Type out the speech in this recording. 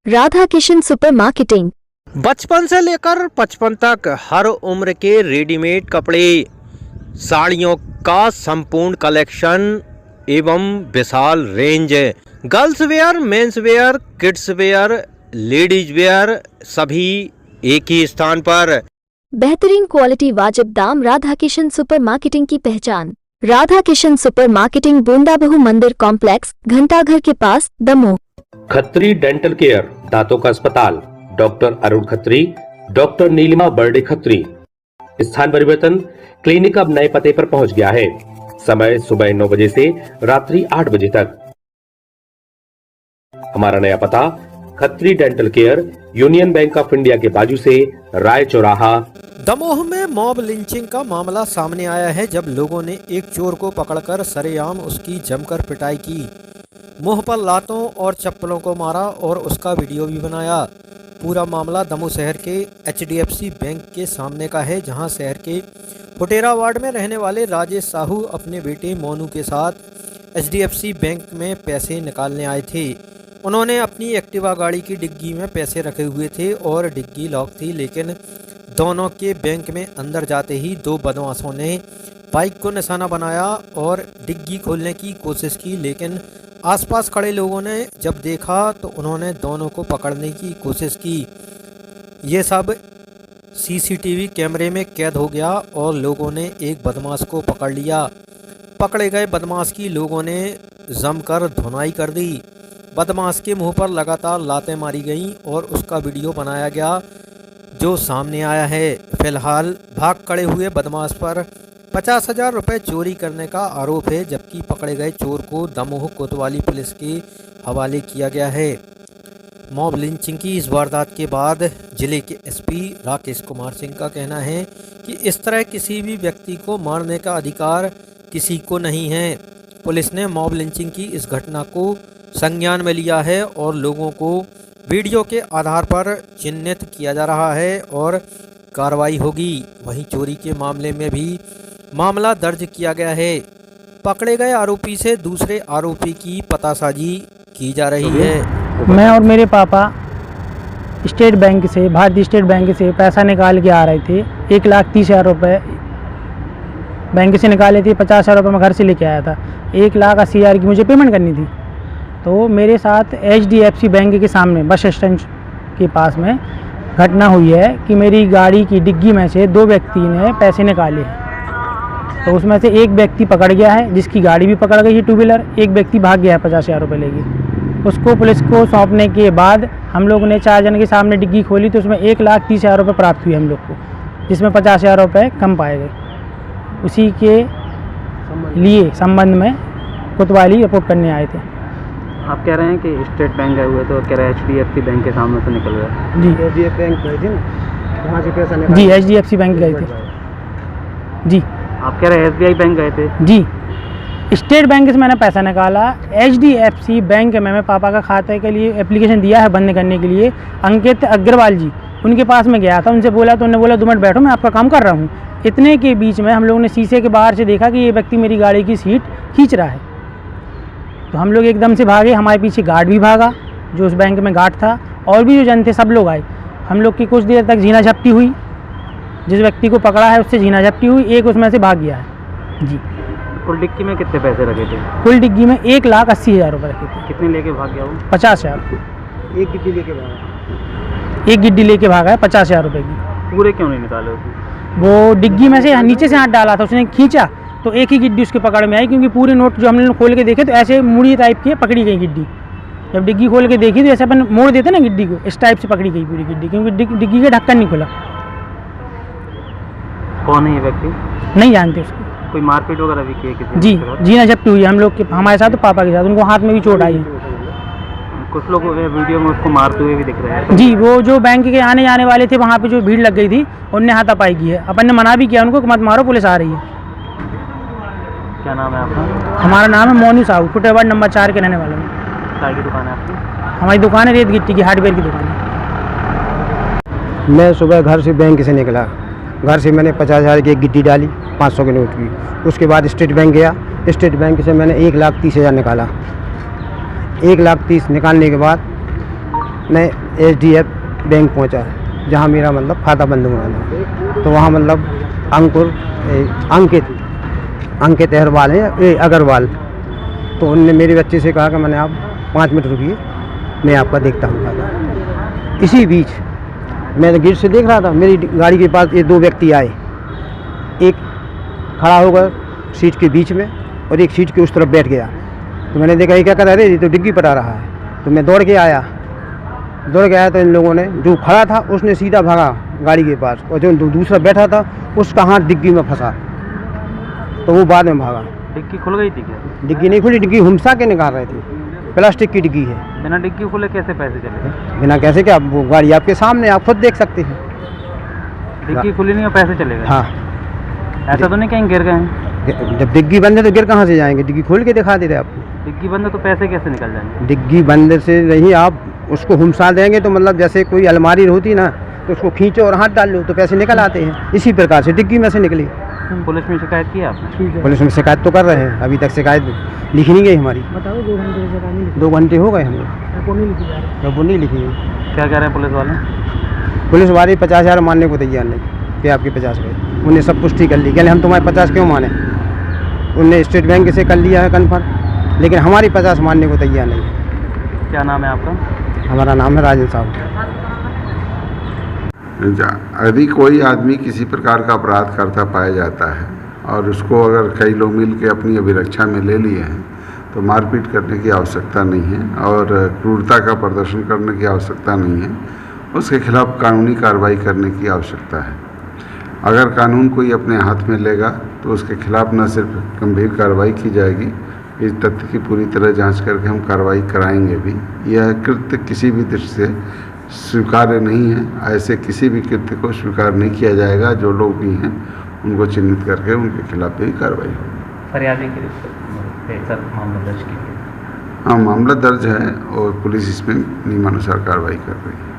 Radha Kishan super marketing. बचपन से लेकर 55 तक हर उम्र के रेडीमेड कपड़े, साड़ियों का संपूर्ण कलेक्शन एवं विशाल range, girls wear, men's wear, kids wear, ladies wear, सभी एक ही स्थान पर। बेहतरीन क्वालिटी, वाजिब दाम। राधा किशन सुपर मार्केटिंग की पहचान। राधा किशन सुपर मार्केटिंग, बूंदाबहू मंदिर कॉम्प्लेक्स, घंटाघर के पास, दमोह। खत्री डेंटल केयर, दांतों का अस्पताल, डॉक्टर अरुण खत्री, डॉक्टर नीलिमा बर्डे खत्री। स्थान परिवर्तन, क्लिनिक अब नए पते पर पहुंच गया है। समय सुबह 9 बजे से रात्रि 8 बजे तक। हमारा नया पता, Khatri dental care, union bank of India के बाजू से, राय चौराहा। दमोह में मॉब लिंचिंग का मामला सामने आया है, जब लोगों ने एक चोर को पकड़कर सरेआम उसकी जमकर पिटाई की, मुंह पर लातों और चप्पलों को मारा और उसका वीडियो भी बनाया। पूरा मामला दमोह शहर के HDFC बैंक के सामने का है, जहां शहर के फुटेरा वार्ड में रहने वाले राजेश साहू अपने बेटे मोनू के साथ HDFC बैंक में पैसे निकालने आए थे। उन्होंने अपनी एक्टिवा गाड़ी की डिग्गी में पैसे रखे हुए थे और डिग्गी लॉक थी, लेकिन दोनों के बैंक में अंदर जाते ही दो बदमाशों ने बाइक को निशाना बनाया और डिग्गी खोलने की कोशिश की, लेकिन आसपास खड़े लोगों ने जब देखा तो उन्होंने दोनों को पकड़ने की कोशिश की। ये सब CCTV कैमरे में कैद हो गया और लोगों ने एक बदमाश को पकड़ लिया। पकड़े गए बदमाश की लोगों ने जमकर धुनाई कर दी। बदमाश के मुंह पर लगातार लातें मारी गईं और उसका वीडियो बनाया गया, जो सामने आया है। फिलहाल भाग खड़े हुए बदमाश पर 50,000 रुपये चोरी करने का आरोप है, जबकि पकड़े गए चोर को दमोह कोतवाली पुलिस के हवाले किया गया है। मॉब लिंचिंग की इस वारदात के बाद जिले के SP राकेश कुमार सिंह का कहना है कि इस तरह किसी भी व्यक्ति को मारने का अधिकार किसी को नहीं है। पुलिस ने मॉब लिंचिंग की इस घटना को संज्ञान में लिया है और लोगों को वीडियो के आधार पर चिन्हित किया जा रहा है और कार्रवाई होगी। वहीं चोरी के मामले में भी मामला दर्ज किया गया है। पकड़े गए आरोपी से दूसरे आरोपी की पतासाजी की जा रही है। मैं और मेरे पापा स्टेट बैंक से, भारतीय स्टेट बैंक से पैसा निकाल के आ रहे थे। 1,30,000 रुपये बैंक से निकाले थे। 50,000 रुपये मैं घर से लेके आया था। 1,80,000 की मुझे पेमेंट करनी थी। तो मेरे साथ HDFC बैंक के सामने बस स्टैंड के पास में घटना हुई है कि मेरी गाड़ी की डिग्गी में से दो व्यक्ति ने पैसे निकाले। तो उसमें से एक व्यक्ति पकड़ गया है, जिसकी गाड़ी भी पकड़ गई है, 2 व्हीलर। एक व्यक्ति भाग गया है 50,000 रुपये लेके। उसको पुलिस को सौंपने के बाद हम लोग ने 4 जन के सामने डिग्गी खोली तो उसमें 1,30,000 रुपये प्राप्त हुए हम लोग को, जिसमें 50,000 रुपये कम पाए गए। उसी के लिए संबंध में कोतवाली रिपोर्ट करने आए थे। आप कह रहे हैं कि स्टेट बैंक गए हुए तो कह रहे हैं HDFC बैंक के सामने से निकल गए। जी HDFC बैंक गए थे ना, वहाँ से पैसा निकाला। जी HDFC बैंक गए थे। जी आप कह रहे हैं SBI बैंक गए थे। जी स्टेट बैंक से मैंने पैसा निकाला। HDFC बैंक में मैं पापा का खाते के लिए एप्लीकेशन दिया है बंद करने के लिए। अंकित अग्रवाल जी, उनके पास में गया था, उनसे बोला तो उन्होंने बोला 2 मिनट बैठो, मैं आपका काम कर रहा हूँ। इतने के बीच में हम लोगों ने शीशे के बाहर से देखा कि ये व्यक्ति मेरी गाड़ी की सीट खींच रहा है। तो हम लोग एकदम से भागे। हमारे पीछे गार्ड भी भागा, जो उस बैंक में गार्ड था, और भी जो जन थे सब लोग आए। हम लोग की कुछ देर तक झीना झपटी हुई। जिस व्यक्ति को पकड़ा है उससे झीना झपटी हुई। एक उसमें से भाग गया है। जी कुल डिग्गी में कितने पैसे रखे थे? कुल डिग्गी में 1,80,000 रुपये रखे थे। कितने लेके भाग गया वो? 50,000। एक गिट्टी लेके भागा। एक गिड्डी लेके भागा है 50,000 रुपये की। पूरे क्यों नहीं निकाले उसने? वो डिग्गी में से नीचे से हाथ डाला था, उसने खींचा तो एक ही गिड्डी उसके पकड़ में आई, क्योंकि पूरे नोट जो हमने खोल के देखे तो ऐसे मुड़ी टाइप की पकड़ी गई गिड्डी। जब डिग्गी खोल के देखी तो ऐसे अपन मोड़ देते ना गिड्डी को, इस टाइप से पकड़ी गई पूरी गिड्डी, क्योंकि डिग्गी का ढक्कन नहीं खुला। कौन है ये व्यक्ति? नहीं जानते उसको। कोई मारपीट वगैरह भी की है किसी? जी जी झपटी हुई हम लोग के, हमारे साथ तो पापा के साथ। उनको हाथ में भी चोट आई है। कुछ लोग वीडियो में उसको मारते हुए भी दिख रहे हैं। जी वो जो बैंक के आने जाने वाले थे, वहाँ पे जो भीड़ लग गई थी, उनने हाथापाई की है। अपन ने मना भी किया उनको कि मत मारो, पुलिस आ रही है। क्या नाम है आपका? हमारा नाम है मोनू साहू, फुटेरा वार्ड नंबर 4 के रहने वाले हैं। क्या की दुकान है आपकी? हमारी दुकान है रेत गिट्टी की, हार्डवेयर की दुकान है। मैं सुबह घर से बैंक से निकला। घर से मैंने 50,000 की एक गिट्टी डाली, 500 के नोट की। उसके बाद स्टेट बैंक गया। स्टेट बैंक से मैंने 1,30,000 निकाला। 1,30,000 निकालने के बाद मैं HDF बैंक पहुंचा, जहां मेरा मतलब खाता बंद हुआ था। तो वहां मतलब अंकित अहरवाल है, अग्रवाल। तो उनने मेरे बच्चे से कहा कि मैंने आप 5 मिनट रुकिए, मैं आपका देखता हूँ खाता। इसी बीच मैं गेट से देख रहा था, मेरी गाड़ी के पास ये 2 व्यक्ति आए, एक खड़ा होकर सीट के बीच में और एक सीट के उस तरफ बैठ गया। तो मैंने देखा ये क्या कर रहा है, ये तो डिग्गी पटा रहा है। तो मैं दौड़ के आया तो इन लोगों ने, जो खड़ा था उसने सीधा भागा गाड़ी के पास, और जो दूसरा बैठा था उसका हाथ डिग्गी में फंसा, तो वो बाद में भागा। डिग्गी खुल गई थी क्या? डिग्गी नहीं खुली, डिग्गी हुमसा के निकाल रहे थे, प्लास्टिक की डिग्गी है। बिना डिग्गी खुले कैसे पैसे चले गए? बिना कैसे क्या, वो गाड़ी आपके सामने, आप खुद देख सकते हैं। डिग्गी खुली नहीं और पैसे चले गए? हाँ। ऐसा तो नहीं कहीं गिर गए हैं? जब डिग्गी बंद है तो गिर कहाँ से जाएंगे, डिग्गी खोल के दिखा दे रहे आपको। डिग्गी बंद है तो पैसे कैसे निकल जाएंगे? डिग्गी बंद से नहीं, आप उसको हुमसा देंगे तो मतलब जैसे कोई अलमारी होती ना, तो उसको खींचो और हाथ डाल लो तो पैसे निकल आते हैं। इसी प्रकार से डिग्गी में से निकली। पुलिस में शिकायत की आपने? पुलिस में शिकायत तो कर रहे हैं, अभी तक शिकायत लिखी नहीं गई हमारी। बताओ 2 घंटे हो गए हमें, वो नहीं लिखी है। क्या कह रहे हैं पुलिस वाले? पुलिस वाले 50,000 मानने को तैयार नहीं कि आपके 50 गए। उन्हें सब पुष्टि कर ली, कहले हम तुम्हारे 50 क्यों माने। उनने स्टेट बैंक से कर लिया है कन्फर्म, लेकिन हमारी 50 मानने को तैयार नहीं। क्या नाम है आपका? हमारा नाम है राजन साहब। यदि कोई आदमी किसी प्रकार का अपराध करता पाया जाता है और उसको अगर कई लोग मिल के अपनी अभिरक्षा में ले लिए हैं, तो मारपीट करने की आवश्यकता नहीं है और क्रूरता का प्रदर्शन करने की आवश्यकता नहीं है। उसके खिलाफ कानूनी कार्रवाई करने की आवश्यकता है। अगर कानून कोई अपने हाथ में लेगा तो उसके खिलाफ न सिर्फ गंभीर कार्रवाई की जाएगी, इस तथ्य की पूरी तरह जांच करके हम कार्रवाई कराएंगे भी। यह कृत्य किसी भी दृष्टि से स्वीकार्य नहीं है। ऐसे किसी भी कृत्य को स्वीकार नहीं किया जाएगा। जो लोग भी हैं उनको चिन्हित करके उनके खिलाफ भी कार्रवाई होगी। फरियादी के लिए मामला दर्ज किया? हाँ, मामला दर्ज है और पुलिस इसमें नियमानुसार कार्रवाई कर रही है।